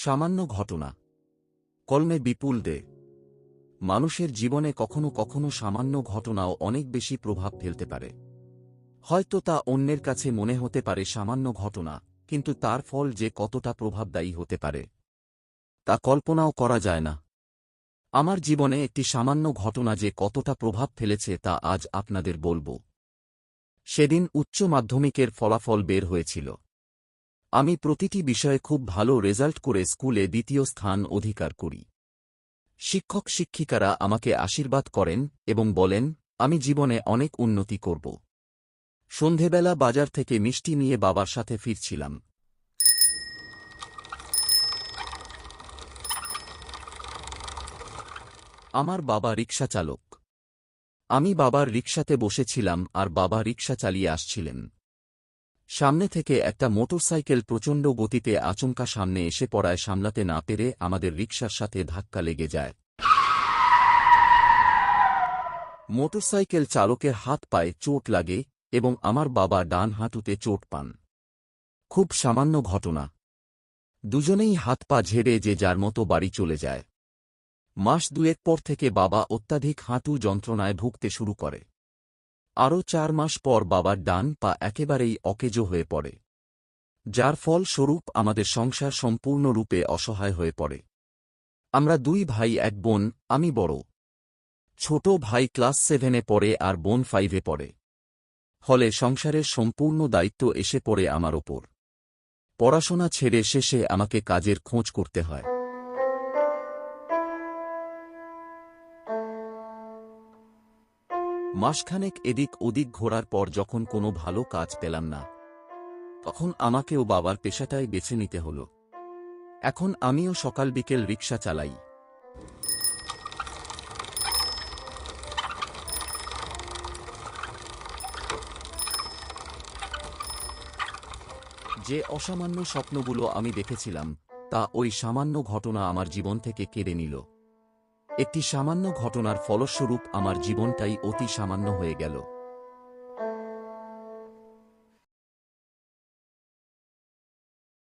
সামান্য ঘটনা। কলমে বিপুল দে। মানুষের জীবনে কখনো কখনো সামান্য ঘটনাও অনেক বেশি প্রভাব ফেলতে পারে। হয়তো তা অন্যের কাছে মনে হতে পারে সামান্য ঘটনা, কিন্তু তার ফল যে কতটা প্রভাবদায়ী হতে পারে তা কল্পনাও করা যায় না। আমার জীবনে একটি সামান্য ঘটনা যে কতটা প্রভাব ফেলেছে তা আজ আপনাদের বলবো। সেদিন উচ্চ মাধ্যমিকের ফলাফল বের হয়েছিল। আমি প্রতিটি বিষয়ে খুব ভালো রেজাল্ট করে স্কুলে দ্বিতীয় স্থান অধিকার করি। শিক্ষক শিক্ষিকারা আমাকে আশীর্বাদ করেন এবং বলেন আমি জীবনে অনেক উন্নতি করব। সন্ধেবেলা বাজার থেকে মিষ্টি নিয়ে বাবার সাথে ফিরছিলাম। আমার বাবা রিকশা চালক। আমি বাবার রিকশাতে বসেছিলাম আর বাবা রিকশা চালিয়ে আসছিলেন। সামনে থেকে একটা মোটরসাইকেল প্রচণ্ড গতিতে আচমকা সামনে এসে পড়ায় সামলাতে না পেরে আমাদের রিকশার সাথে ধাক্কা লেগে যায়। মোটরসাইকেল চালকের হাত পায়ে চোট লাগে এবং আমার বাবা ডান হাঁটুতে চোট পান। খুব সামান্য ঘটনা। দুজনেই হাত পা ঝেড়ে যে যার মতো বাড়ি চলে যায়। মাস দুয়েক পর থেকে বাবা অত্যাধিক হাঁটু যন্ত্রণায় ভুগতে শুরু করে। আরও 4 মাস পর বাবার ডান পা একেবারেই অকেজো হয়ে পড়ে, যার ফলস্বরূপ আমাদের সংসার সম্পূর্ণরূপে অসহায় হয়ে পড়ে। আমরা 2 ভাই 1 বোন, আমি বড়। ছোট ভাই ক্লাস 7-এ পড়ে আর বোন 5-এ পড়ে। ফলে সংসারের সম্পূর্ণ দায়িত্ব এসে পড়ে আমার ওপর। পড়াশোনা ছেড়ে শেষে আমাকে কাজের খোঁজ করতে হয়। মাসখানেক এদিক ওদিক ঘোরার পর যখন কোনো ভালো কাজ পেলাম না, তখন আমাকেও বাবার পেশাটাই বেছে নিতে হলো। এখন আমিও সকাল বিকেল রিকশা চালাই। যে অসামান্য স্বপ্নগুলো আমি দেখেছিলাম তা ওই সামান্য ঘটনা আমার জীবন থেকে কেড়ে নিল। একটি সামান্য ঘটনার ফলস্বরূপ আমার জীবনটাই অতি সামান্য হয়ে গেল।